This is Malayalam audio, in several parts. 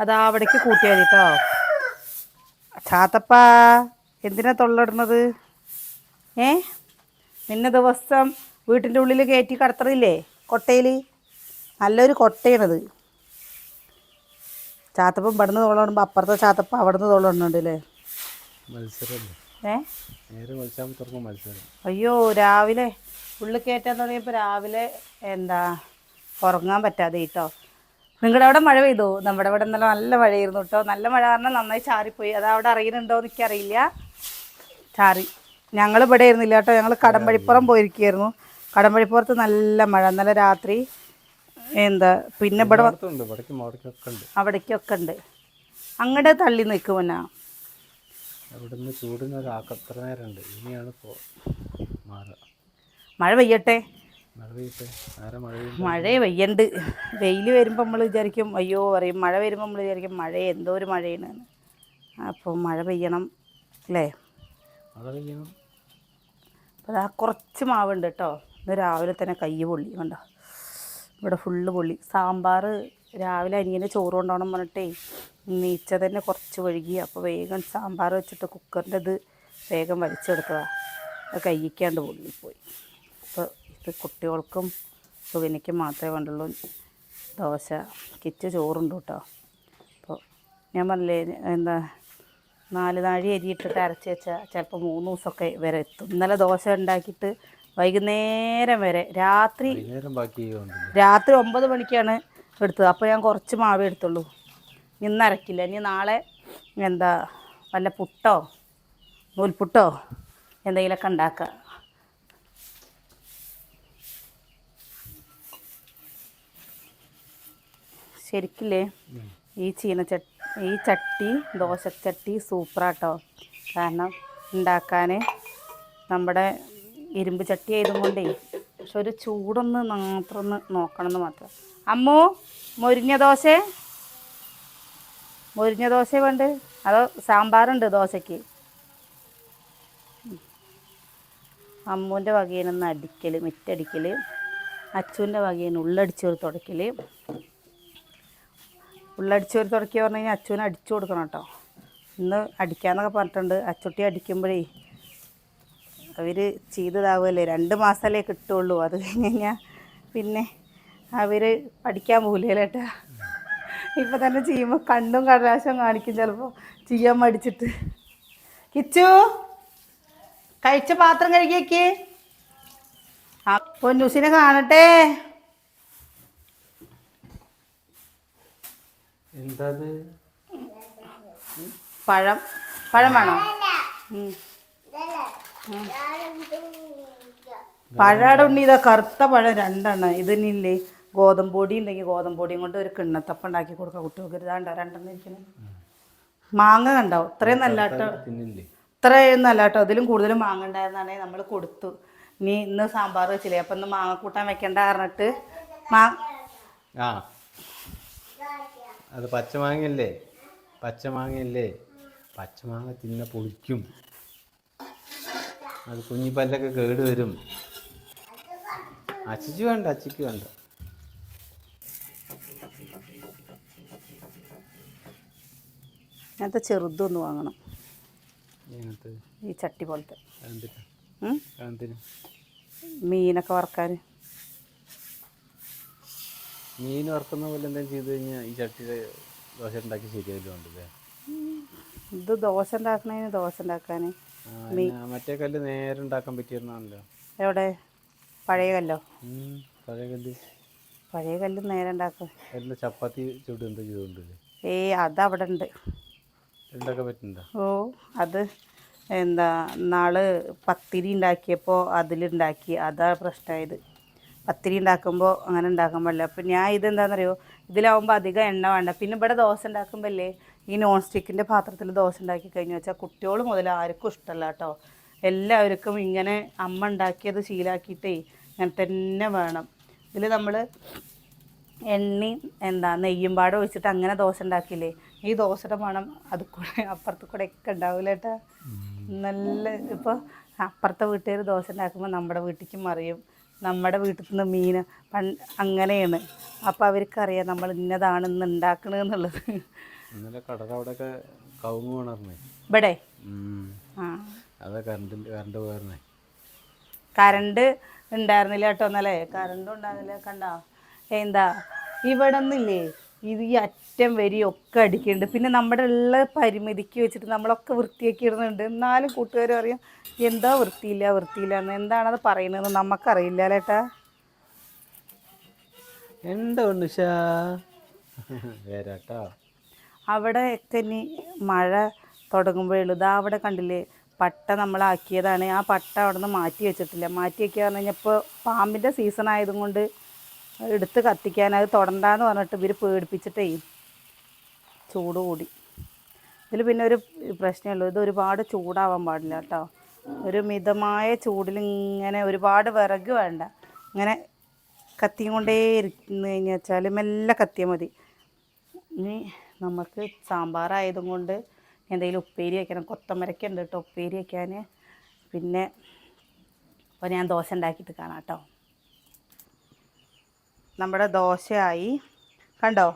അതാ അവിടേക്ക് കൂട്ടിയാൽ മതി കേട്ടോ. ചാത്തപ്പാ എന്തിനാ തൊള്ളയിടുന്നത്? നിന്നെ ദിവസം വീട്ടിൻ്റെ ഉള്ളിൽ കയറ്റി കടത്തറില്ലേ കൊട്ടയിൽ? നല്ലൊരു കൊട്ടയാണത്. ചാത്തപ്പം ഇവിടുന്ന് തൊള്ളയിടുമ്പോൾ അപ്പുറത്തെ ചാത്തപ്പ അവിടുന്ന് തൊള്ളയിടുന്നുണ്ട് അല്ലേ? അയ്യോ രാവിലെ ഉള്ളിൽ കയറ്റാൻ തുടങ്ങിയപ്പോൾ രാവിലെ ഉറങ്ങാൻ പറ്റാതെ കേട്ടോ. നിങ്ങളുടെ അവിടെ മഴ പെയ്തോ? നമ്മുടെ ഇവിടെ ഇന്നലെ നല്ല മഴയായിരുന്നു കേട്ടോ. നല്ല മഴ കാരണം നന്നായി ചാറിപ്പോയി. അത് അവിടെ അറിയുന്നുണ്ടോ എന്ന് എനിക്കറിയില്ല. ചാറി. ഞങ്ങൾ ഇവിടെ ആയിരുന്നില്ല കേട്ടോ. ഞങ്ങൾ കടമ്പഴിപ്പുറം പോയിരിക്കുകയായിരുന്നു. കടമ്പഴിപ്പുറത്ത് നല്ല മഴ ഇന്നലെ രാത്രി. പിന്നെ ഇവിടെ അവിടേക്കൊക്കെ ഉണ്ട്. അങ്ങോട്ട് തള്ളി നിൽക്കുമെന്നാ. മഴ പെയ്യട്ടെ. മഴ പെയ്യണ്ട്. വെയിൽ വരുമ്പോൾ നമ്മൾ വിചാരിക്കും അയ്യോ പറയും. മഴ വരുമ്പോൾ നമ്മൾ വിചാരിക്കും മഴ എന്തോ ഒരു മഴയാണ്. അപ്പോൾ മഴ പെയ്യണം അല്ലേ? അപ്പോൾ ആ കുറച്ച് മാവുണ്ട് കേട്ടോ. ഇന്ന് രാവിലെ തന്നെ കൈ പൊള്ളി കണ്ടോ. ഇവിടെ ഫുള്ള് പൊള്ളി. സാമ്പാർ രാവിലെ അനിയനെ ചോറ് കൊണ്ടുപോകണം പറഞ്ഞിട്ടേ നീച്ച തന്നെ കുറച്ച് വഴുകി. അപ്പോൾ വേഗം സാമ്പാർ വെച്ചിട്ട് കുക്കറിൻ്റെ ഇത് വേഗം വലിച്ചെടുത്തതാണ്. അത് കയ്യിക്കാണ്ട് പൊള്ളിപ്പോയി. അപ്പോൾ ഇത് കുട്ടികൾക്കും സുഖനിക്കും മാത്രമേ വേണ്ടുള്ളൂ ദോശ. കിച്ച് ചോറുണ്ട് കേട്ടോ. അപ്പോൾ ഞാൻ പറഞ്ഞില്ലേ 4 നാഴി അരിയിട്ടിട്ട് അരച്ച് വെച്ചാൽ ചിലപ്പോൾ 3 ദിവസമൊക്കെ വരെ എത്തും. ഇന്നലെ ദോശ ഉണ്ടാക്കിയിട്ട് വൈകുന്നേരം വരെ രാത്രി 9 മണിക്കാണ് എടുത്തത്. അപ്പോൾ ഞാൻ കുറച്ച് മാവേ എടുത്തുള്ളൂ. ഇന്ന് അരക്കില്ല. ഇനി നാളെ വല്ല പുട്ടോ നൂൽപുട്ടോ എന്തെങ്കിലുമൊക്കെ ഉണ്ടാക്കുക. ശരിക്കില്ലേ ഈ ചട്ടി ദോശച്ചട്ടി സൂപ്പറാട്ടോ. കാരണം ഉണ്ടാക്കാൻ നമ്മുടെ ഇരുമ്പ് ചട്ടി ആയതുകൊണ്ടേ. പക്ഷെ ഒരു ചൂടൊന്ന് മാത്രം ഒന്ന് നോക്കണമെന്ന് മാത്രം. അമ്മു മൊരിഞ്ഞ ദോശ വേണ്ട അതോ സാമ്പാറുണ്ട് ദോശയ്ക്ക്? അമ്മൂൻ്റെ വകയിനൊന്ന് അടിക്കൽ മിറ്റടിക്കൽ. അച്ചുവിൻ്റെ വകയിന് ഉള്ളടിച്ചൊരു തുടയ്ക്കൽ. ഉള്ളടിച്ചൊരു തുടയ്ക്കുക പറഞ്ഞു കഴിഞ്ഞാൽ അച്ചുവിന് അടിച്ചു കൊടുക്കണം കേട്ടോ. ഇന്ന് അടിക്കാമെന്നൊക്കെ പറഞ്ഞിട്ടുണ്ട്. അച്ചുട്ടി അടിക്കുമ്പോഴേ അവർ ചെയ്തതാവുമല്ലേ. 2 മാസമല്ലേ കിട്ടുള്ളൂ. അത് കഴിഞ്ഞ് കഴിഞ്ഞാൽ പിന്നെ അവർ പഠിക്കാൻ പോകില്ല കേട്ടാ. ഇപ്പം തന്നെ ചെയ്യുമ്പോൾ കണ്ണും കടലാശം കാണിക്കും ചിലപ്പോൾ ചെയ്യാൻ മടിച്ചിട്ട്. കിച്ചു കഴിച്ച പാത്രം കഴുകിയേക്ക്. പൊന്നൂസിനെ കാണട്ടെ. പഴം വേണോ? പഴയുടെ ഉണ്ണി ഇതാ കറുത്ത പഴം 2 എണ്ണം. ഇതിനില്ലേ ഗോതമ്പൊടി ഉണ്ടെങ്കിൽ ഗോതമ്പൊടിയും കൊണ്ട് ഒരു കിണ്ണത്തപ്പം ഉണ്ടാക്കി കൊടുക്കുക കുട്ടികൾക്ക്. ഇതാണ്ടോ 2 എണ്ണം ഇരിക്കുന്നത്. മാങ്ങ കണ്ടോ? ഇത്രയും നല്ല കേട്ടോ. ഇത്രയും നല്ല കേട്ടോ. അതിലും കൂടുതലും മാങ്ങ ഉണ്ടായിരുന്നാണേ നമ്മൾ കൊടുത്തു. ഇന്ന് സാമ്പാർ വെച്ചില്ലേ. അപ്പം ഇന്ന് മാങ്ങ കൂട്ടാൻ വെക്കണ്ട പറഞ്ഞിട്ട് അത് പച്ചമാങ്ങ തിന്ന പൊളിക്കും. അത് കുഞ്ഞിപ്പല്ലൊക്കെ കേട് വരും. അച്ചിക്ക് വേണ്ട. അങ്ങനത്തെ ചെറുതൊന്ന് വാങ്ങണം. ഈ ചട്ടി പോലത്തെ മീനൊക്കെ വറക്കാൻ. മീൻ വറക്കുന്ന പോലെ എന്തെങ്കിലും ചെയ്ത് കഴിഞ്ഞാൽ ഈ ചട്ടിയിൽ ദോശ ഉണ്ടാക്കി ശരിയായില്ലേ? ഇത് ദോശ ഉണ്ടാക്കാൻ മറ്റേ കല്ല് നേരെ ഉണ്ടാക്കാൻ പറ്റിയിരുന്നാണല്ലോ. എവിടെ? പഴയ കല്ലോ? പഴയ കല്ല് നേരെ ഉണ്ടാക്കും. ചപ്പാത്തി ചൂട് എന്താ ചെയ്തോണ്ടില്ലേ? അതവിടെ ഉണ്ട്. ഉണ്ടാക്കാൻ പറ്റുന്നുണ്ടോ? ഓ അത് നാള് പത്തിരി ഉണ്ടാക്കിയപ്പോൾ അതിലുണ്ടാക്കി. അതാ പ്രശ്നമായത്. പത്തിരി ഉണ്ടാക്കുമ്പോൾ അങ്ങനെ ഉണ്ടാക്കാൻ പാടില്ല. അപ്പം ഞാൻ ഇതെന്താണെന്നറിയോ, ഇതിലാവുമ്പോൾ അധികം എണ്ണ വേണ്ട. പിന്നെ ഇവിടെ ദോശ ഉണ്ടാക്കുമ്പോൾ അല്ലേ ഈ നോൺ സ്റ്റിക്കിൻ്റെ പാത്രത്തിൽ ദോശ ഉണ്ടാക്കി കഴിഞ്ഞു വെച്ചാൽ കുട്ടികൾ മുതൽ ആർക്കും ഇഷ്ടമല്ല കേട്ടോ. എല്ലാവർക്കും ഇങ്ങനെ അമ്മ ഉണ്ടാക്കിയത് ശീലാക്കിയിട്ടേ ഇങ്ങനെ തന്നെ വേണം. ഇതിൽ നമ്മൾ എണ്ണയും നെയ്യും പാടെ ഒഴിച്ചിട്ട് അങ്ങനെ ദോശ ഉണ്ടാക്കില്ലേ, ഈ ദോശയുടെ മണം അത് കൂടെ അപ്പുറത്ത് കൂടെ ഒക്കെ ഉണ്ടാവില്ല കേട്ടോ. നല്ല ഇപ്പോൾ അപ്പുറത്തെ വീട്ടുകാർ ദോശ ഉണ്ടാക്കുമ്പോൾ നമ്മുടെ വീട്ടിലേക്കും അറിയും. നമ്മുടെ വീട്ടിൽ നിന്ന് മീൻ അങ്ങനെയാണ്. അപ്പോൾ അവർക്കറിയാം നമ്മൾ ഇന്നതാണ് ഇന്ന് ഉണ്ടാക്കണമെന്നുള്ളത്. ഇന്നലെ കടൽ അവിടെയൊക്കെ കവുങ്ങ് വീണറിഞ്ഞേ ഇവിടെ ആ അതെ കറണ്ട് പോയിരുന്നേ. കറണ്ട് ഉണ്ടായിരുന്നില്ല കേട്ടോ എന്നല്ലേ, കറണ്ടും ഉണ്ടായിരുന്നില്ല. കണ്ടോ എന്താ ഇവിടെ ഒന്നില്ലേ, ഇത് ഈ അറ്റം വരിയൊക്കെ അടിക്കുന്നുണ്ട്. പിന്നെ നമ്മുടെ ഉള്ള പരിമിതിക്ക് വെച്ചിട്ട് നമ്മളൊക്കെ വൃത്തിയാക്കി ഇടുന്നുണ്ട്. എന്നാലും കൂട്ടുകാർ പറയും എന്താ വൃത്തിയില്ല എന്ന്. എന്താണത് പറയുന്നതെന്ന് നമുക്കറിയില്ല അല്ലേട്ടാ. എന്താ ഉണ്ണുഷാ വരാട്ടോ. അവിടെയൊക്കെ ഇനി മഴ തുടങ്ങുമ്പോഴേ ഉള്ളൂ. ഇതാ അവിടെ കണ്ടില്ലേ പട്ട നമ്മളാക്കിയതാണ്. ആ പട്ട അവിടെ നിന്ന് മാറ്റി വെച്ചിട്ടില്ല. മാറ്റി വയ്ക്കുക പറഞ്ഞു കഴിഞ്ഞാൽ ഇപ്പോൾ പാമ്പിൻ്റെ സീസൺ ആയതും കൊണ്ട് എടുത്ത് കത്തിക്കാൻ അത് തൊടണ്ടാന്ന് പറഞ്ഞിട്ട് ഇവർ പേടിപ്പിച്ചിട്ടേ ചൂട് കൂടി. ഇതിൽ പിന്നെ ഒരു പ്രശ്നമുള്ളൂ, ഇത് ഒരുപാട് ചൂടാവാൻ പാടില്ല കേട്ടോ. ഒരു മിതമായ ചൂടിൽ ഇങ്ങനെ ഒരുപാട് വിറക് വേണ്ട, ഇങ്ങനെ കത്തിയും കൊണ്ടേ ഇരുന്ന് കഴിഞ്ഞാൽ വെച്ചാൽ മെല്ലെ കത്തിയാൽ മതി. ഇനി നമുക്ക് സാമ്പാറായതും കൊണ്ട് എന്തെങ്കിലും ഉപ്പേരി വയ്ക്കണം. കൊത്തമരക്ക ഉണ്ട് കേട്ടോ ഉപ്പേരി വയ്ക്കാൻ. പിന്നെ അപ്പോൾ ഞാൻ ദോശ ഉണ്ടാക്കിയിട്ട് കാണാം കേട്ടോ. നമ്മുടെ ദോശയായി കണ്ടോ.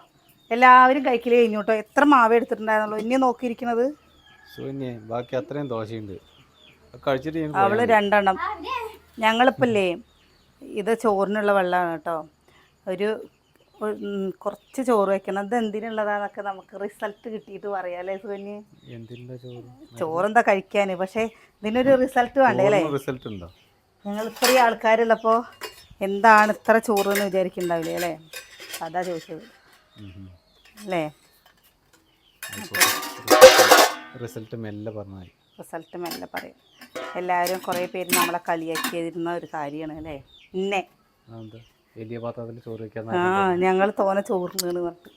എല്ലാവരും കഴിക്കൽ കഴിഞ്ഞു കേട്ടോ. എത്ര മാവ് എടുത്തിട്ടുണ്ടായിരുന്നല്ലോ ഇനി നോക്കിയിരിക്കുന്നത്. ബാക്കി അത്രയും ദോശയുണ്ട് കഴിച്ചിട്ട് അവള് 2 എണ്ണം. ഞങ്ങളിപ്പല്ലേ ഇത് ചോറിനുള്ള വെള്ളമാണ് കേട്ടോ. ഒരു കുറച്ച് ചോറ് വെക്കണം. ഇത് എന്തിനുള്ളതാന്നൊക്കെ നമുക്ക് റിസൾട്ട് കിട്ടിയിട്ട് പറയാല്ലേ സുകന്യ. ചോറെന്താ കഴിക്കാൻ, പക്ഷേ ഇതിനൊരു റിസൾട്ട് വേണ്ടേ അല്ലേ. റിസൾട്ട് ഉണ്ടോ? ഞങ്ങൾ ഇത്രയും ആൾക്കാരുള്ളപ്പോൾ എന്താണ് ഇത്ര ചോറ് എന്ന് വിചാരിക്കുന്നുണ്ടാവില്ലേ അല്ലേ. അതാ ചോദിച്ചത് അല്ലേ. റിസൾട്ട് മെല്ലെ പറയും. എല്ലാവരും കുറേ പേര് നമ്മളെ കളിയാക്കിയിരുന്ന ഒരു കാര്യമാണ് അല്ലേ. ഇന്നെ വലിയ പാത്രത്തിൽ ചോറ് വെക്കാൻ ഞങ്ങൾ തോനെ ചോറിനാണ് പറഞ്ഞിട്ട്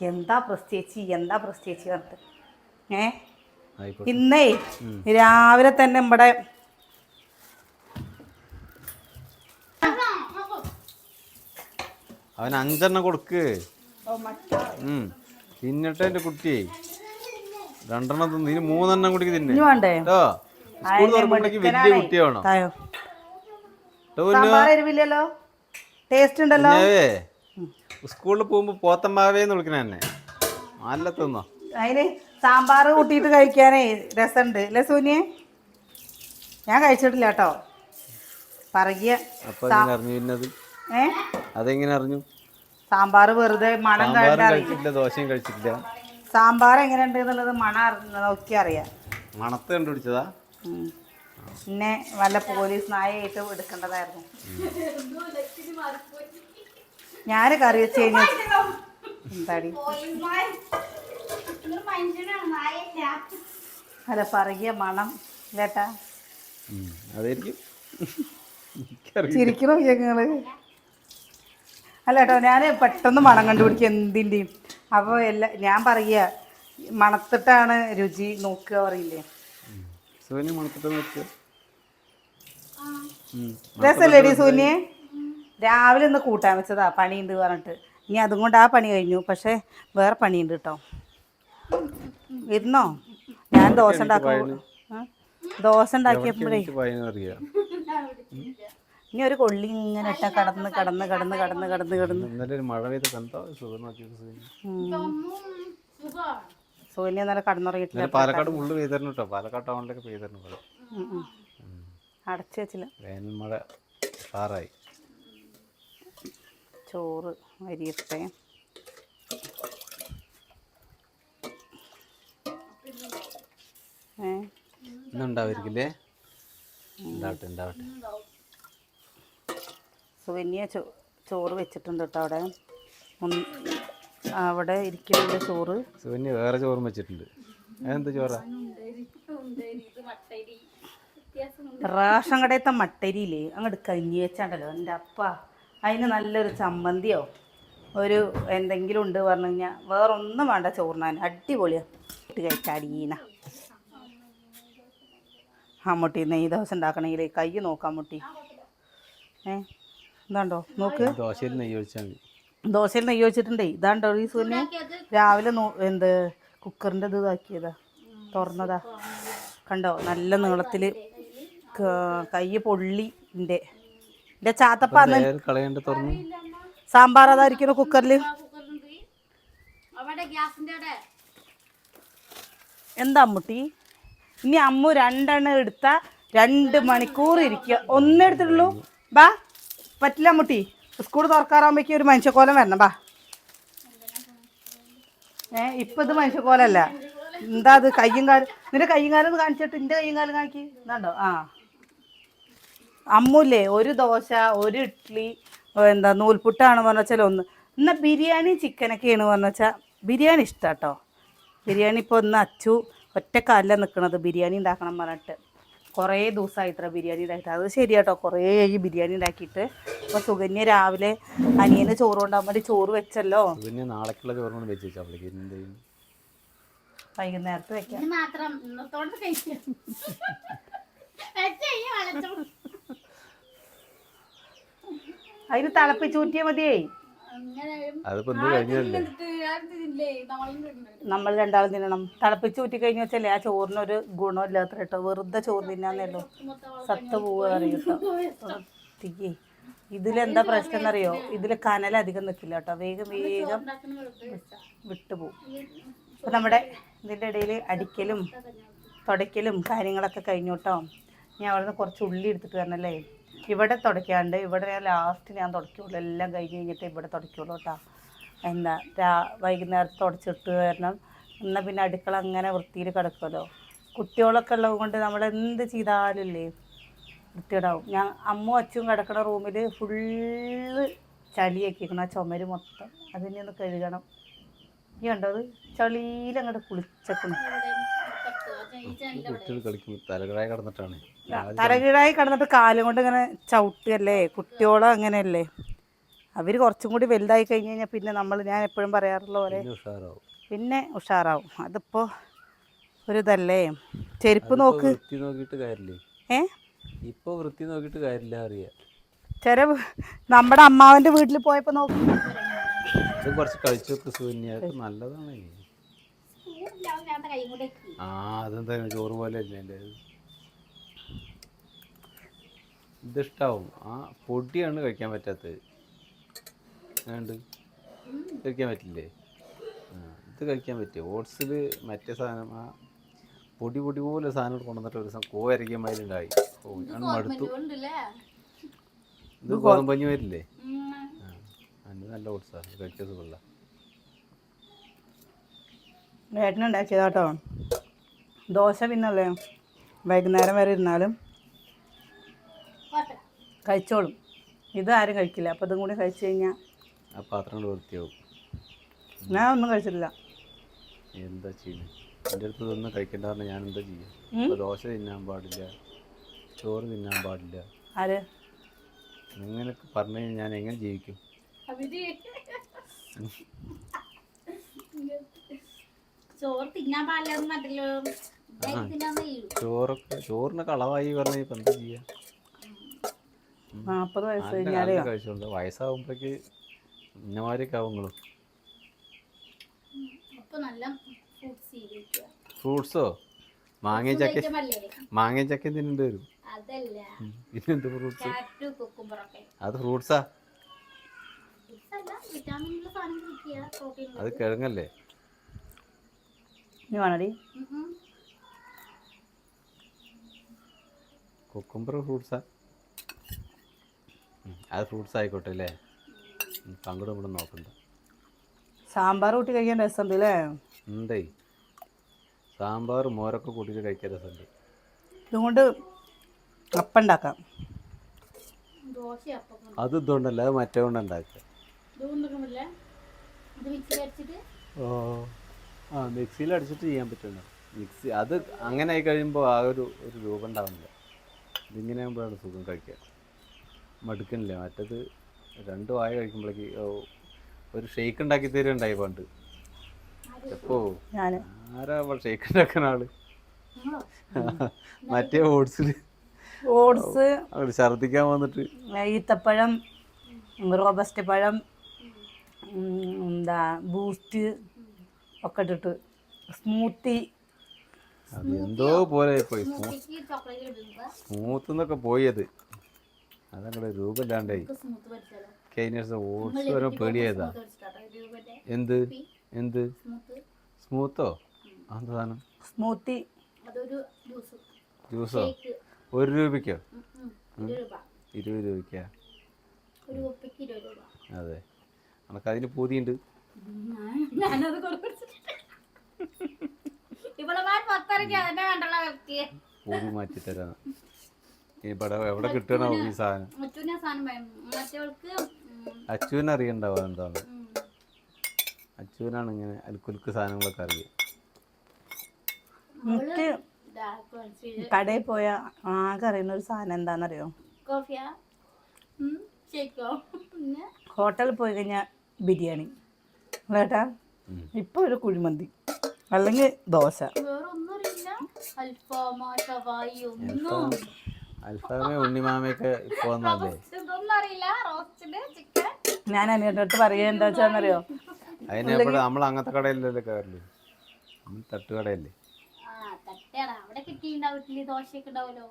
എന്താ പ്രത്യേകിച്ച് പറഞ്ഞിട്ട് ഇന്നേ രാവിലെ തന്നെ നമ്മുടെ അവൻ 5 എണ്ണം കൊടുക്ക്. തിന്നട്ടെ എൻ്റെ കുട്ടി. 2 എണ്ണം തിന്നു, ഇനി 3 എണ്ണം കൂടി തിന്നെ കേട്ടോ. സ്കൂൾ തുറക്കുമ്പോഴേക്ക് വലിയ കുട്ടിയാണോ. ടേസ്റ്റ് ഉണ്ടല്ലോ. സ്കൂളിൽ പോകുമ്പോ പോത്തമ്മാവേന്ന് വിളിക്കണ തന്നെ നല്ല തിന്നോ. അതിന് സാമ്പാർ കൂട്ടിയിട്ട് കഴിക്കാനേ രസമുണ്ട് അല്ലേ സൂന്യെ. ഞാൻ കഴിച്ചിട്ടില്ല കേട്ടോ. പറയ അതെങ്ങനെ അറിഞ്ഞു? സാമ്പാർ വെറുതെ മണം കഴിച്ചിട്ടില്ല, ദോശയും കഴിച്ചിട്ടില്ല. സാമ്പാർ എങ്ങനെ ഉണ്ട് എന്നുള്ളത് മണം നോക്കി അറിയാം. മണത്ത് കണ്ടുപിടിച്ചതാ. പിന്നെ വല്ല പോലീസ് നായയായിട്ട് എടുക്കേണ്ടതായിരുന്നു. ഞാൻ കറി വെച്ച് കഴിഞ്ഞാൽ എന്താടി അല്ല പറയുക മണം കേട്ടാ. ചിരിക്കണോ ഞങ്ങള് അല്ല കേട്ടോ. ഞാൻ പെട്ടെന്ന് മണം കണ്ടുപിടിക്കുക എന്തിൻ്റെയും. അപ്പോൾ ഞാൻ പറയുക മണത്തിട്ടാണ് രുചി നോക്കുക പറയില്ലേ. രസല്ലേടി സൂന്യെ. രാവിലെ ഒന്ന് കൂട്ടാൻ വെച്ചതാ, പണിയുണ്ട് പറഞ്ഞിട്ട്. ഇനി അതും കൊണ്ട് ആ പണി കഴിഞ്ഞു. പക്ഷേ വേറെ പണിയുണ്ട് കേട്ടോ. ഇരുന്നോ. ഞാൻ ദോശ ഉണ്ടാക്കിയപ്പോഴേ ഇനി ഒരു കൊള്ളി ഇങ്ങനെ ഇട്ട കടന്ന് മഴ പെയ്ത് സൂന്യ ഇന്നലെ കടന്നുറങ്ങിയിട്ടില്ല. പാലക്കാട് മുള്ളു പെയ്തരണം കേട്ടോ. പാലക്കാട് ടൗണിലൊക്കെ പെയ്തരണം. അടച്ചു വെച്ചില്ല. വേനൽ മഴ പാറായി. ചോറ് അരിയിട്ടെ. ഇന്നുണ്ടാവായിരിക്കില്ലേ. ഉണ്ടാവട്ടെ. സുകന്യ ചോറ് വെച്ചിട്ടുണ്ട് കേട്ടോ. അവിടെ ഇരിക്കുന്നുണ്ട് ചോറ്. സുകന്യ വേറെ ചോറും വെച്ചിട്ടുണ്ട്. അതെന്ത് ചോറാ? റേഷൻ കടയത്തെ മട്ടരിയില്ലേ അങ്ങോട്ട് കഞ്ഞി വെച്ചാണ്ടല്ലോ എൻ്റെ അപ്പ. അതിന് നല്ലൊരു ചമ്മന്തിയോ ഒരു എന്തെങ്കിലും ഉണ്ട് പറഞ്ഞു കഴിഞ്ഞാൽ വേറൊന്നും വേണ്ട ചോറിനാൻ. അടിപൊളിയാണ്. ഇട്ട് കഴിച്ചാടീന അമ്മൂട്ടി നെയ്യ് ദോശ ഉണ്ടാക്കണമെങ്കിൽ കൈ നോക്കാം മുട്ടി. ഇതാണ്ടോ നോക്ക്. ദോശയിൽ നെയ്യ് വെച്ചിട്ടുണ്ടേ. ഇതാണ്ടോ ഈ സൂന്യ രാവിലെ കുക്കറിൻ്റെ ഇത് ഇതാക്കിയതാ, തുറന്നതാ. കണ്ടോ നല്ല നീളത്തിൽ കൈ പൊള്ളിൻ്റെ എൻ്റെ ചാത്തപ്പ കളയണ്ട തുറന്നു സാമ്പാർ അതായിരിക്കുന്നു കുക്കറിൽ. എന്താ അമ്മുട്ടി ഇനി അമ്മു 2 എണ്ണം എടുത്ത 2 മണിക്കൂർ ഇരിക്കുക. ഒന്നേ എടുത്തിട്ടുള്ളൂ. ബാ പറ്റില്ല അമ്മുട്ടി. സ്കൂൾ തുറക്കാറാകുമ്പോഴേക്കും ഒരു മനുഷ്യക്കോലം വരണം. ബാ ഇപ്പം ഇത് മനുഷ്യക്കോലല്ല. എന്താ അത് കയ്യും കാലും നിന്റെ കയ്യും കാലം ഒന്ന് കാണിച്ചിട്ട് എൻ്റെ കയ്യും കാലം കാണിക്ക്. ഇതാണ്ടോ അമ്മൂല്ലേ ഒരു ദോശ ഒരു ഇഡ്ഡലി എന്താ നൂൽപുട്ടാണ് പറഞ്ഞു വെച്ചാൽ ഒന്ന്. എന്നാൽ ബിരിയാണി ചിക്കനൊക്കെയാണ് പറഞ്ഞു വെച്ചാൽ ബിരിയാണി ഇഷ്ടം കേട്ടോ. ബിരിയാണി ഇപ്പോൾ ഒന്ന് അച്ചു ഒറ്റക്കാലില നിൽക്കണത് ബിരിയാണി ഉണ്ടാക്കണം പറഞ്ഞിട്ട്. കുറേ ദിവസമായി ഇത്ര ബിരിയാണി ഉണ്ടാക്കിയിട്ട്. അത് ശരിയാട്ടോ, കുറേ ഈ ബിരിയാണി ഉണ്ടാക്കിയിട്ട്. അപ്പോൾ സുകന്യ രാവിലെ അനിയന് ചോറ് കൊണ്ടാൻ വേണ്ടി ചോറ് വെച്ചല്ലോ. നാളേക്കുള്ള ചോറ് വെച്ച് വൈകുന്നേരത്ത് വെക്കാം. അതിന് തിളപ്പിച്ചൂറ്റിയാൽ മതിയേ. നമ്മൾ 2 ആളും തിന്നണം. തിളപ്പിച്ചൂറ്റി കഴിഞ്ഞ് വെച്ചല്ലേ ആ ചോറിനൊരു ഗുണമില്ലാത്ത കേട്ടോ. വെറുതെ ചോറ് തിന്നാന്നല്ലോ സത്ത് പോവുക അറിയട്ടോ. തീയേ ഇതിലെന്താ പ്രശ്നം എന്നറിയോ? ഇതിൽ കനലധികം നിൽക്കില്ല കേട്ടോ. വേഗം വേഗം വിട്ടുപോകും. അപ്പം നമ്മുടെ ഇതിൻ്റെ ഇടയിൽ അടിക്കലും തുടയ്ക്കലും കാര്യങ്ങളൊക്കെ കഴിഞ്ഞു കേട്ടോ. ഞാൻ അവിടെ നിന്ന് കുറച്ച് ഉള്ളി എടുത്തിട്ട് വരണല്ലേ. ഇവിടെ തുടയ്ക്കാണ്ട് ഇവിടെ ഞാൻ ലാസ്റ്റ് ഞാൻ തുടയ്ക്കുള്ളൂ. എല്ലാം കഴിഞ്ഞ് കഴിഞ്ഞിട്ട് ഇവിടെ തുടയ്ക്കുള്ളൂ കേട്ടോ. എന്താ വൈകുന്നേരത്ത് തുടച്ചിട്ട് വരണം. എന്നാൽ പിന്നെ അടുക്കള അങ്ങനെ വൃത്തിയിൽ കിടക്കുമല്ലോ. കുട്ടികളൊക്കെ ഉള്ളത് കൊണ്ട് നമ്മൾ എന്ത് ചെയ്താലും ഇല്ലേ വൃത്തിയിടാവും. ഞാൻ അമ്മും അച്ഛനും കിടക്കണ റൂമിൽ ഫുള്ള് ചളിയാക്കിയിരിക്കണം. ആ ചുമര് മൊത്തം അതിനെ ഒന്ന് കഴുകണം. ഈ കണ്ടോ അത് ചളിയിലങ്ങോട്ട് കുളിച്ചേക്കണം. തലകീഴായി കിടന്നിട്ട് കാലും കൊണ്ട് ഇങ്ങനെ ചവിട്ടുകയല്ലേ. കുട്ടിയോളം അങ്ങനെയല്ലേ. അവർ കുറച്ചും കൂടി വലുതായി കഴിഞ്ഞ് കഴിഞ്ഞാൽ പിന്നെ ഞാൻ എപ്പോഴും പറയാറുള്ള പോലെ പിന്നെ ഉഷാറാവും. അതിപ്പോൾ ഒരിതല്ലേ. ചെരുപ്പ് നോക്ക്. ഇപ്പോൾ വൃത്തി നോക്കിയിട്ട് കാര്യമില്ല അറിയാം. നമ്മുടെ അമ്മാവൻ്റെ വീട്ടിൽ പോയപ്പോൾ നോക്കും. കുറച്ച് കഴിച്ചു നോക്ക് സുകന്യ, നല്ലതാണ്. അതെന്താ ചോറ് പോലെ അല്ലേ ഇതിഷ്ടാവും. ആ പൊടിയാണ് കഴിക്കാൻ പറ്റാത്തത്. കഴിക്കാൻ പറ്റില്ലേ? ഇത് കഴിക്കാൻ പറ്റും. ഓട്സിൽ മറ്റേ സാധനം ആ പൊടി പോലെ സാധനം കൊണ്ടുവന്നിട്ട് ഒരു ദിവസം കോരയ്ക്കന്മാരുണ്ടായി. ആണ് മടുത്തു. ഇത് ഗോതമ്പഞ്ഞി വരില്ലേ? അതിന് നല്ല ഓട്സാണ് കഴിക്കാൻ സുഖമില്ല. ഏട്ടനുണ്ടാക്കിയതാട്ടോ ദോശ. പിന്നല്ലേ വൈകുന്നേരം വരെ ഇരുന്നാലും കഴിച്ചോളും. ഇത് ആരും കഴിക്കില്ല. അപ്പോൾ ഇതും കൂടി കഴിച്ചു കഴിഞ്ഞാൽ ആ പാത്രം വൃത്തിയാവും. ഞാൻ ഒന്നും കഴിച്ചിട്ടില്ല. എന്താ ചെയ്യുന്നത്? എൻ്റെ അടുത്ത് ഇതൊന്നും കഴിക്കേണ്ട പറഞ്ഞാൽ ഞാൻ എന്താ ചെയ്യുക? ദോശ തിന്നാൻ പാടില്ല, ചോറ് തിന്നാൻ പാടില്ല. ആര് ഇങ്ങനെയൊക്കെ പറഞ്ഞു കഴിഞ്ഞാൽ ഞാൻ എങ്ങനെ ജീവിക്കും? ചോറിനൊക്കെ അളവായി പറഞ്ഞാൽ ഇപ്പം എന്താ ചെയ്യാ? 40 വയസ്സ് കഴിച്ചോണ്ട് വയസ്സാകുമ്പോഴേക്ക് ഇന്നമാരൊക്കെ ആവുങ്ങളും. ഫ്രൂട്ട്സോ മാങ്ങ ചക്ക തിന്നേണ്ടി വരും. പിന്നെന്ത് ഫ്രൂട്ട്സ്? അത് ഫ്രൂട്ട്സാ? അത് കിഴങ്ങല്ലേ? കുക്കുംബർ ഫ്രൂട്ട്സാ? അത് ഫ്രൂട്ട്സ് ആയിക്കോട്ടെ അല്ലേ. അങ്ങോട്ടും ഇങ്ങോട്ടും നോക്കണ്ട. സാമ്പാർ കൂട്ടി കഴിക്കാൻ രസമുണ്ട് അല്ലേ? ഉണ്ടേ. സാമ്പാർ മോരൊക്കെ കൂട്ടിയിട്ട് കഴിക്കാൻ രസമുണ്ട്. ഇതുകൊണ്ട് അപ്പം ഉണ്ടാക്കാം. അത് ഇതുകൊണ്ടല്ല, അത് മറ്റേ കൊണ്ട് ഉണ്ടാക്കുക. മിക്സിയിൽ അടിച്ചിട്ട് ചെയ്യാൻ പറ്റുള്ളൂ. അത് അങ്ങനെ ആയി കഴിയുമ്പോൾ ആ ഒരു രൂപം ഉണ്ടാവുന്നില്ല. ഇതിങ്ങനെ ആകുമ്പോഴാണ് സുഖം കഴിക്കാൻ. മടുക്കണില്ല. മറ്റത് 2 വായ കഴിക്കുമ്പോഴേക്ക് ഒരു ഷെയ്ക്ക് ഉണ്ടാക്കി തരുന്നുണ്ടായി പണ്ട്. എപ്പോ ആരാ ഷെയ്ക്ക് ഉണ്ടാക്കുന്ന ആള്? മറ്റേ ഓട്സ് ഛർദിക്കാൻ വന്നിട്ട് ഈത്തപ്പഴം, റോബസ്റ്റ് പഴം, എന്താ ബൂസ്റ്റ് ഒക്കെ ഇട്ടിട്ട് സ്മൂത്തി. അത് എന്തോ പോലെ പോയി. സ്മൂത്ത് എന്നൊക്കെ പോയത് അതങ്ങടെ രൂപമില്ലാണ്ടായി സ്മൂത്ത് പഠിച്ചാലോ കഴിഞ്ഞ ദിവസം ഓട്സ് വരെ പേടിയായതാ. എന്ത് എന്ത് സ്മൂത്ത് സ്മൂത്തോ? അതെന്താ സാധനം? സ്മൂത്തി അതൊരു ജ്യൂസ് ജ്യൂസോ? ഷേക്ക് 1 രൂപയ്ക്കോ? 20 രൂപ 20 രൂപയ്ക്കാ? ഒരു കുപ്പിക്ക് 20 രൂപ. അതെ, നമുക്കതിന് പൂതിയുണ്ട്. ഞാനത് ഇവിടെ 10 അതിന്റെ കണ്ടുള്ള വ്യക്തിയെ പൂതി മാറ്റി തരാം. ഇവിടെ എവിടെ കിട്ടണോ ഈ സാധനം? മറ്റൂനെ സാധനം വേണം. മറ്റവൾക്ക് അച്ചുവിനറിയണ്ടാവും എന്താണ്. അച്ചുവിനാണ് ഇങ്ങനെ അൽക്കുലുക്ക് സാധനങ്ങളൊക്കെ അറിയുക. എനിക്ക് കടയിൽ പോയ ആകെ അറിയുന്ന ഒരു സാധനം എന്താണെന്നറിയോ? കോഫിയാ ഷേക്കോ പിന്നെ ഹോട്ടലിൽ പോയി കഴിഞ്ഞാൽ ബിരിയാണി കേട്ടാ, ഇപ്പോൾ ഒരു കുഴിമന്തി അല്ലെങ്കിൽ ദോശ. വേറെ ഒന്നും അറിയില്ല. അൽഫാമ ഷവായി ഒന്നും അൽഫാമേ ഉണ്ണിമാമയൊക്കെ ഇപ്പൊ വന്നല്ലേ. ഇതൊന്നും അറിയില്ല. റോസ്റ്റില് ചിക്കൻ ഞാൻ അനിയൻ്റെ അടുത്ത് പറയുക എന്താ വെച്ചാന്നറിയോ? അതിനെപ്പോഴും നമ്മൾ അങ്ങനത്തെ കടയിലല്ലേ കയറില്ലേ, നമ്മൾ തട്ടുകടയല്ലേ. തട്ടേടാ അവിടെ കിട്ടിയിട്ടുണ്ടാവും. ഇഡ്ഡലി ദോശയൊക്കെ ഉണ്ടാവുമല്ലോ.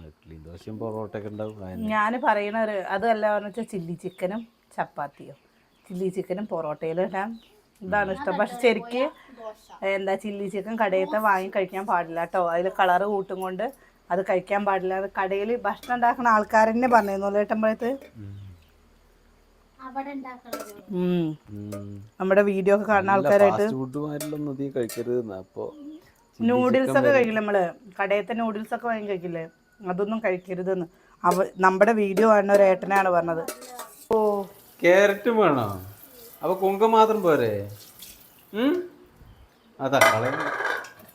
ഇഡ്ഡലി ദോശയും പൊറോട്ടയൊക്കെ ഉണ്ടാവും. ഞാൻ പറയണ ഒരു അതല്ല എന്ന് വെച്ചാൽ ചില്ലി ചിക്കനും ചപ്പാത്തിയോ, ചില്ലി ചിക്കനും പൊറോട്ടയിലും ഇടാം. ഇതാണ് ഇഷ്ടം. പക്ഷെ ശരിക്ക് എന്താ ചില്ലി ചിക്കൻ കടയിലത്തെ വാങ്ങി കഴിക്കാൻ പാടില്ല കേട്ടോ. അതിൽ കളറ് കൂട്ടും കൊണ്ട് അത് കഴിക്കാൻ പാടില്ല. അത് കടയിൽ ഭക്ഷണം ഉണ്ടാക്കുന്ന ആൾക്കാർ തന്നെ പറഞ്ഞിരുന്നു ഏട്ടമ്പഴത്ത്. അവിടെ ഉണ്ടാക്കണത് നമ്മുടെ വീഡിയോ ഒക്കെ കാണുന്ന ആൾക്കാരായിട്ട് നൂഡിൽസ് ഒക്കെ കഴിക്കില്ല നമ്മള്, കടയത്തെ നൂഡിൽസ് ഒക്കെ വാങ്ങി കഴിക്കില്ലേ, അതൊന്നും കഴിക്കരുതെന്ന് നമ്മുടെ വീഡിയോ കാണുന്ന ഒരു ഏട്ടനാണ് പറഞ്ഞത്. ഓ ക്യാരറ്റും വേണോ? അപ്പൊ കുങ്കം മാത്രം പോരെ? അതാ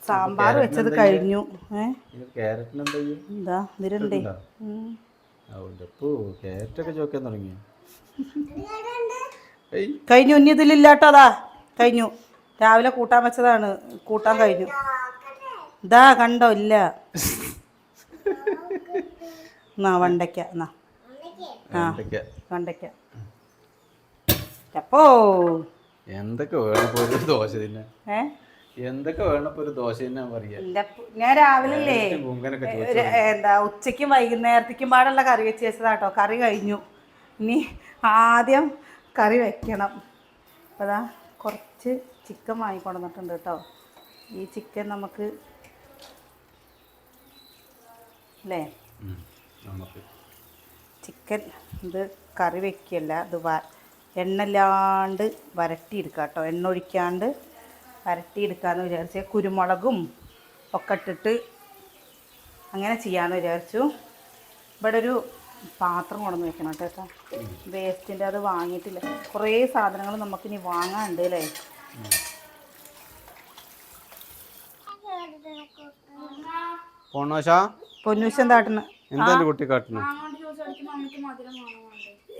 സാമ്പാർ വെച്ചത് കഴിഞ്ഞു. എന്താ ഇതിലുണ്ടേ ക്യാരറ്റൊക്കെ ചോക്കാൻ തുടങ്ങി. കഴിഞ്ഞു. ഇനി ഇതിലില്ലാട്ടോ. അതാ കഴിഞ്ഞു. രാവിലെ കൂട്ടാൻ വെച്ചതാണ്, കൂട്ടാൻ കഴിഞ്ഞു. ഇതാ കണ്ടോ? ഇല്ല. എന്നാ വണ്ടയ്ക്ക. എന്നാ വണ്ടയ്ക്ക. അപ്പോ എന്തൊക്കെ വേണം ഒരു ദോശ തിന്നാൻ? എന്തൊക്കെ വേണം ഒരു ദോശ തിന്നാൻ പറയാ. ഞാൻ രാവിലെ എന്താ ഉച്ചയ്ക്കും വൈകുന്നേരത്തേക്കും പാടുള്ള കറി വെച്ച് വെച്ചതാട്ടോ. കറി കഴിഞ്ഞു. ഇനി ആദ്യം കറി വെക്കണം. അപ്പോൾ അതാ കുറച്ച് ചിക്കൻ വാങ്ങിക്കൊണ്ടുവന്നിട്ടുണ്ട് കേട്ടോ. ഈ ചിക്കൻ നമുക്ക് അല്ലേ ചിക്കൻ ഇത് കറി വെക്കുകയല്ല, ഇത് എണ്ണയില്ലാണ്ട് വരട്ടിയെടുക്കുക കേട്ടോ. എണ്ണ ഒഴിക്കാണ്ട് വരട്ടിയെടുക്കാമെന്ന് വിചാരിച്ച് കുരുമുളകും ഒക്കെ ഇട്ടിട്ട് അങ്ങനെ ചെയ്യാമെന്ന് വിചാരിച്ചു. ഇവിടെ ഒരു പാത്രം കൊണ്ടുവന്ന് വെക്കണം കേട്ടോ. വേസ്റ്റിൻ്റെ അത് വാങ്ങിയിട്ടില്ല. കുറേ സാധനങ്ങൾ നമുക്കിനി വാങ്ങാനുണ്ട് അല്ലേ. പൊന്നൂശ എന്താ കാട്ടണ?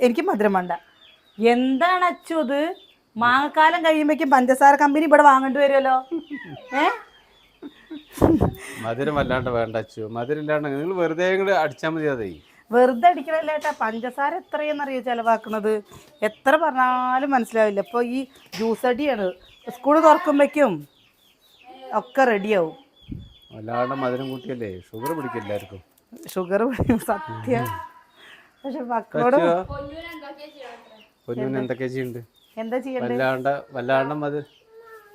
എനിക്ക് മധുരം വേണ്ട. എന്താണ് അച്ചു അത്? മാങ്ങക്കാലം കഴിയുമ്പോഴേക്കും പഞ്ചസാര കമ്പനി ഇവിടെ വാങ്ങേണ്ടി വരുമല്ലോ. മധുരം വല്ലാണ്ട് വേണ്ട അച്ചു. മധുരം ഇല്ലാണ്ട് നിങ്ങൾ വെറുതെ അടിച്ചാൽ മതി. അതേ വെറുതെ അടിക്കണല്ലേ ഏട്ടാ. പഞ്ചസാര എത്രയെന്നറിയോ ചിലവാക്കുന്നത്? എത്ര പറഞ്ഞാലും മനസ്സിലാവില്ല. ഇപ്പോൾ ഈ ജ്യൂസ് അടിയാണ്. സ്കൂൾ തുറക്കുമ്പോഴേക്കും ഒക്കെ റെഡിയാവും. വല്ലാണ്ട് മധുരം കൂട്ടിയല്ലേ ഷുഗർ പിടിക്കും എല്ലാവർക്കും. ഷുഗർ പിടിക്കും സത്യം. പക്ഷെ മക്കളോട് പൊന്നൂന് എന്തൊക്കെ ചെയ്യുന്നുണ്ട്? എന്താ ചെയ്യണ്ടേ? വല്ലാണ്ട്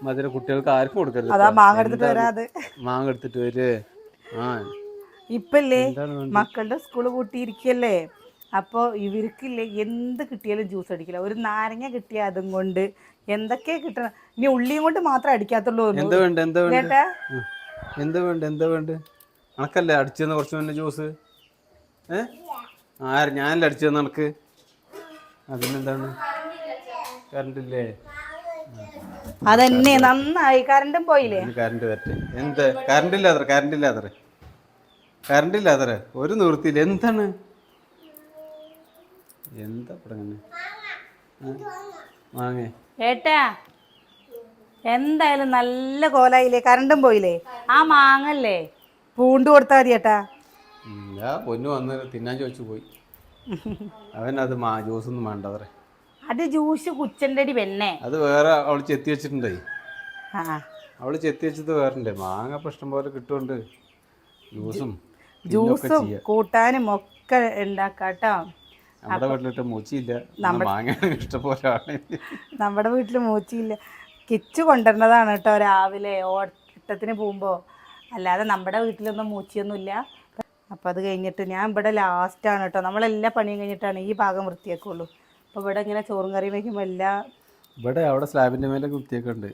മധുരം കുട്ടികൾക്ക് ആർക്കും കൊടുക്കരുത്. അതാ മാങ്ങ എടുത്തിട്ട് വരാതെ. മാങ്ങ എടുത്തിട്ട് വരേ. ഇപ്പല്ലേ മക്കളുടെ സ്കൂള് പൂട്ടിയിരിക്കല്ലേ. അപ്പോൾ ഇവർക്കില്ലേ എന്ത് കിട്ടിയാലും ജ്യൂസ് അടിക്കില്ല. ഒരു നാരങ്ങ കിട്ടിയാൽ അതും കൊണ്ട് എന്തൊക്കെ കിട്ടണം. ഇനി ഉള്ളിയും കൊണ്ട് മാത്രം അടിക്കാത്തുള്ളൂ. എന്താ വേണ്ട അനക്കല്ലേ അടിച്ചെന്ന് കുറച്ച് മുന്നേ ജ്യൂസ്? ഞാനല്ലേ അടിച്ചെന്ന് നടക്ക്. അതിനെന്താണ്? കറണ്ടില്ലേ? അതന്നെ നന്നായി. കറണ്ടും പോയില്ലേ? കറണ്ട് വരട്ടെ. എന്ത് കറണ്ടില്ലാത്ര ഒരു നിവൃത്തിയില്ല. എന്താണ് എന്താ ഇങ്ങനെ വാങ്ങേ ഏട്ടാ? എന്തായാലും നല്ല കോലായില്ലേ. കറണ്ടും പോയില്ലേ? ആ മാങ്ങല്ലേ പൂണ്ട് കൊടുത്താൽ മതി ഏട്ടാ. പൊന്നു വന്ന് തിന്നാൻ ചോദിച്ചു പോയി. അവനത് ജ്യൂസൊന്നും വേണ്ട അത്രേ. അത് ജ്യൂസ് കുച്ചൻ്റെ അടി വെണ്ണേ. അത് വേറെ അവള് ചെത്തി വെച്ചിട്ടുണ്ടേ. അവള് ചെത്തി വെച്ചത് വേറെ മാങ്ങ ഇഷ്ടം പോലെ കിട്ടുന്നുണ്ട്. ജ്യൂസും കൂട്ടാനും ഒക്കെ ഒക്കെ ഉണ്ടാക്കാം കേട്ടോ. നമ്മുടെ വീട്ടിലിട്ട് മൂച്ചിയില്ല, മാങ്ങ ഇഷ്ടംപോലെ ആണ്. നമ്മുടെ വീട്ടിൽ മൂച്ചിയില്ല, കിച്ചു കൊണ്ടുവരുന്നതാണ് കേട്ടോ രാവിലെ ഓട്ടത്തിന് പോകുമ്പോൾ. അല്ലാതെ നമ്മുടെ വീട്ടിലൊന്നും മൂച്ചിയൊന്നുമില്ല. അപ്പോൾ അത് കഴിഞ്ഞിട്ട് ഞാൻ ഇവിടെ ലാസ്റ്റാണ് കേട്ടോ, നമ്മളെല്ലാ പണിയും കഴിഞ്ഞിട്ടാണ് ഈ ഭാഗം വൃത്തിയാക്കുള്ളൂ. അപ്പോൾ ഇവിടെ ഇങ്ങനെ ചോറും കറിയും വയ്ക്കുമ്പോൾ എല്ലാം ഇവിടെ അവിടെ സ്ലാബിൻ്റെ മേലെ വൃത്തിയൊക്കെ ഉണ്ട്.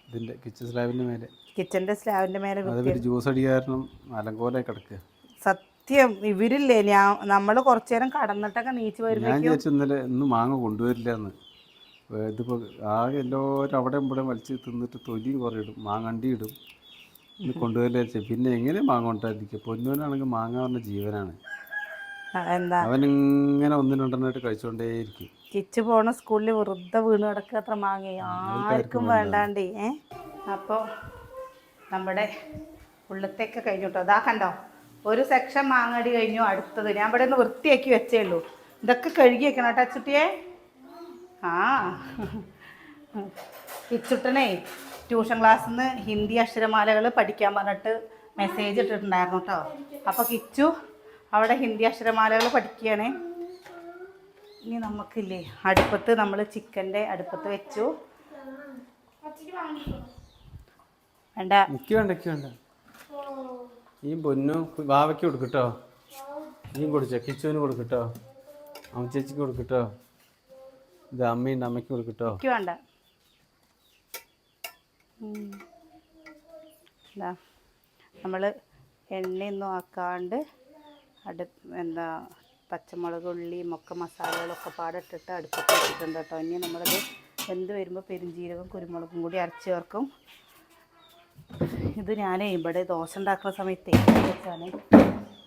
ഇതിൻ്റെ കിച്ചൻ്റെ സ്ലാബിൻ്റെ മേലെ ജ്യൂസ് അടി കാരണം അലങ്കോലായി കിടക്കുക. സത്യം ഇവരില്ലേ, നമ്മൾ കുറച്ചു നേരം കടന്നിട്ടൊക്കെ നീച്ച് വരുമ്പോൾ ഞാൻ വിചാരിച്ചു ഇന്ന് മാങ്ങ കൊണ്ടുവരില്ല എന്ന്. ഇതിപ്പോൾ ആകെ എല്ലാവരും അവിടെ ഇവിടെ വലിച്ച് തിന്നിട്ട് തൊലിയും കുറേ ഇടും, മാങ്ങണ്ടി ഇടും. ഇന്ന് കൊണ്ടുവരില്ല വെച്ചാൽ പിന്നെ എങ്ങനെ മാങ്ങ കൊണ്ടായിരിക്കും. പൊന്നുവനാണെങ്കിൽ മാങ്ങ പറഞ്ഞ ജീവനാണ്. എന്താ അവനിങ്ങനെ ഒന്നും രണ്ടെണ്ണമായിട്ട് കഴിച്ചുകൊണ്ടേയിരിക്കും. കിച്ച് പോണ സ്കൂളിൽ വെറുതെ വീണ് കിടക്കുക അത്ര മാങ്ങ ആർക്കും വേണ്ടാണ്ടേ. അപ്പോൾ നമ്മുടെ ഉള്ളത്തേക്ക് കഴിഞ്ഞു കേട്ടോ. അതാ കണ്ടോ, ഒരു സെക്ഷൻ മാങ്ങടി കഴിഞ്ഞു. അടുത്തത് ഞാൻ ഇവിടെ ഒന്ന് വൃത്തിയാക്കി വെച്ചേ ഉള്ളൂ. ഇതൊക്കെ കഴുകി വെക്കണം കേട്ടോ അച്ചുട്ടിയെ. ആ കിച്ചുട്ടനെ ട്യൂഷൻ ക്ലാസ്സിൽ നിന്ന് ഹിന്ദി അക്ഷരമാലകൾ പഠിക്കാൻ പറഞ്ഞിട്ട് മെസ്സേജ് ഇട്ടിട്ടുണ്ടായിരുന്നു കേട്ടോ. അപ്പോൾ കിച്ചു അവിടെ ഹിന്ദി അക്ഷരമാലകൾ പഠിക്കുകയാണ്. ഇനി നമുക്കില്ലേ അടുപ്പത്ത് നമ്മൾ ചിക്കൻ്റെ അടുപ്പത്ത് വെച്ചു. വേണ്ട വേണ്ട ഈ പൊന്നു വാവയ്ക്ക് കൊടുക്കട്ടോ, നീയും കൊടുച്ചോ, കിച്ചുവിന് കൊടുക്കട്ടോ, അമ്മച്ചേച്ചിക്ക് കൊടുക്കട്ടോ, ഇത് അമ്മയുണ്ട് അമ്മയ്ക്ക് കൊടുക്കട്ടോ. വേണ്ട നമ്മൾ എണ്ണയൊന്നും ആക്കാണ്ട് എന്താ പച്ചമുളക് ഉള്ളിയും ഒക്കെ മസാലകളൊക്കെ പാടിട്ടിട്ട് അടുപ്പത്ത് വെച്ചിട്ടുണ്ട് കേട്ടോ. ഇനി നമ്മളത് വെന്ത് വരുമ്പോൾ പെരുംജീരകം കുരുമുളകും കൂടി അരച്ച് ചേർക്കും. ഇത് ഞാൻ ഇവിടെ ദോശ ഉണ്ടാക്കുന്ന സമയത്ത് വെച്ചാണ്.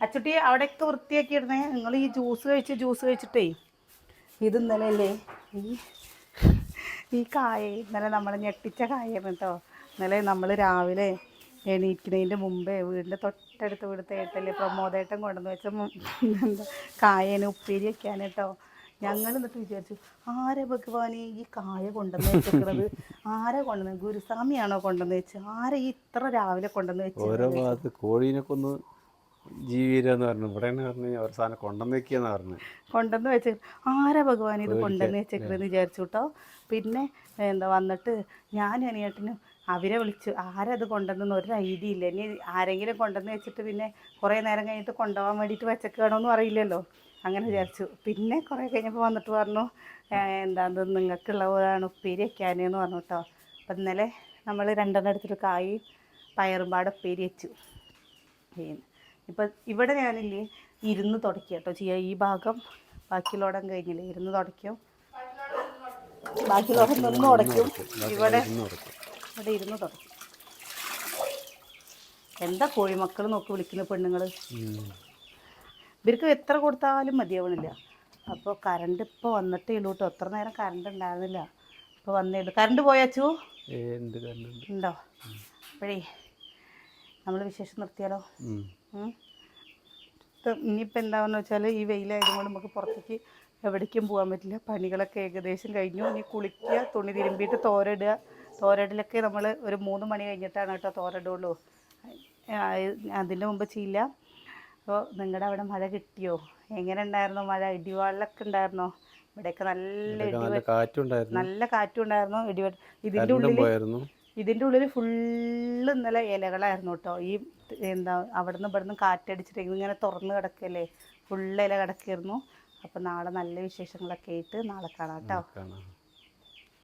അച്ചുട്ടി അവിടെയൊക്കെ വൃത്തിയാക്കി ഇടുന്നേ. നിങ്ങൾ ഈ ജ്യൂസ് കഴിച്ചിട്ടേ ഇത് ഇന്നലെ അല്ലേ ഈ കായ ഇന്നലെ നമ്മൾ ഞെട്ടിച്ച കായാണ് കേട്ടോ. ഇന്നലെ നമ്മൾ രാവിലെ എണീക്കുന്നതിൻ്റെ മുമ്പേ വീടിൻ്റെ തൊട്ടടുത്ത് വീടുത്തെ ഏട്ടല്ലേ പ്രമോദേട്ടൻ കൊണ്ടുവന്ന് വെച്ച എന്താ കായേനെ ഉപ്പേരി വയ്ക്കാൻ കേട്ടോ. ഞങ്ങൾ എന്നിട്ട് വിചാരിച്ചു, ആരെ ഭഗവാനെ ഈ കായ കൊണ്ടുവന്ന് വെച്ചിരിക്കുന്നത്, ആരെ കൊണ്ടുവന്ന്, ഗുരുസ്വാമിയാണോ കൊണ്ടുവന്ന് വെച്ച്, ആരെ ഈ ഇത്ര രാവിലെ കൊണ്ടുവന്ന് വെച്ച്. ഓരോ ഭാഗത്ത് കോഴീനൊക്കെ ഒന്ന് ജീവിരെന്ന് പറഞ്ഞു, ഇവിടെ പറഞ്ഞു അവസാനം കൊണ്ടുവന്ന് വെക്കുകയെന്ന് പറഞ്ഞു. കൊണ്ടുവന്ന് വെച്ച് ആരാ ഭഗവാൻ ഇത് കൊണ്ടുവന്ന് വെച്ചേക്കണെന്ന് വിചാരിച്ചു കേട്ടോ. പിന്നെ എന്താ വന്നിട്ട് ഞാൻ അനിയേട്ടനും അവരെ വിളിച്ചു, ആരാ അത് കൊണ്ടുവന്നെന്ന് ഒരു ഐഡിയ ഇല്ല. ഇനി ആരെങ്കിലും കൊണ്ടുവന്ന് വെച്ചിട്ട് പിന്നെ കുറേ നേരം കഴിഞ്ഞിട്ട് കൊണ്ടുപോകാൻ വേണ്ടിയിട്ട് വെച്ചേക്കണമെന്നും അറിയില്ലല്ലോ. അങ്ങനെ വിചാരിച്ചു. പിന്നെ കുറേ കഴിഞ്ഞപ്പോൾ വന്നിട്ട് പറഞ്ഞു, എന്താത് നിങ്ങൾക്കുള്ളതാണ് ഉപ്പേരി വയ്ക്കാനെന്ന് പറഞ്ഞു കേട്ടോ. അപ്പം ഇന്നലെ നമ്മൾ രണ്ടെണ്ണം എടുത്തിട്ട് കായ് പയറും പാടെ ഉപ്പേരി വെച്ചു. ഇപ്പം ഇവിടെ ഞാനില്ലേ ഇരുന്ന് തുടക്കുക കേട്ടോ ചെയ്യുക. ഈ ഭാഗം ബാക്കിയുള്ളോടം കഴിഞ്ഞില്ലേ ഇരുന്ന് തുടയ്ക്കും, ബാക്കിയുള്ളോടം നിന്ന് തുടയ്ക്കും. ഇവിടെ ഇരുന്ന് തുടയ്ക്കും. എന്താ കോഴിമക്കൾ നോക്കി വിളിക്കുന്ന പെണ്ണുങ്ങൾ, ഇവർക്ക് എത്ര കൊടുത്താലും മതിയാവണില്ല. അപ്പോൾ കറണ്ട് ഇപ്പോൾ വന്നിട്ടേ ഉള്ളൂ കേട്ടോ. എത്ര നേരം കറണ്ട് ഉണ്ടായിരുന്നില്ല, ഇപ്പോൾ വന്നേ ഉള്ളൂ. കറണ്ട് പോയാച്ചു ഉണ്ടോ? അപ്പോഴേ നമ്മൾ വിശേഷം നിർത്തിയാലോ? ഇനിയിപ്പോൾ എന്താണെന്ന് വെച്ചാൽ ഈ വെയിലായതുകൊണ്ട് നമുക്ക് പുറത്തേക്ക് എവിടേക്കും പോകാൻ പറ്റില്ല. പണികളൊക്കെ ഏകദേശം കഴിഞ്ഞു. ഇനി കുളിക്കുക, തുണി തിരുമ്പിയിട്ട് തോരയിടുക. തോരയിടലൊക്കെ നമ്മൾ ഒരു 3 മണി കഴിഞ്ഞിട്ടാണ് കേട്ടോ തോരയിടുള്ളൂ. അതിൻ്റെ മുമ്പ് ചെയ്യില്ല. അപ്പോൾ നിങ്ങളുടെ അവിടെ മഴ കിട്ടിയോ? എങ്ങനെ ഉണ്ടായിരുന്നു മഴ? ഇടിവാളൊക്കെ ഉണ്ടായിരുന്നോ? ഇവിടെയൊക്കെ നല്ല കാറ്റും ഉണ്ടായിരുന്നു. ഇതിൻ്റെ ഉള്ളിൽ ഫുള്ള് ഇന്നലെ ഇലകളായിരുന്നു കേട്ടോ. ഈ എന്താ അവിടെ നിന്ന് ഇവിടെ നിന്ന് കാറ്റടിച്ചിട്ട് ഇങ്ങനെ തുറന്ന് കിടക്കല്ലേ, ഫുള്ള് ഇല കിടക്കായിരുന്നു. അപ്പോൾ നാളെ നല്ല വിശേഷങ്ങളൊക്കെ ആയിട്ട് നാളെ കാണാം കേട്ടോ.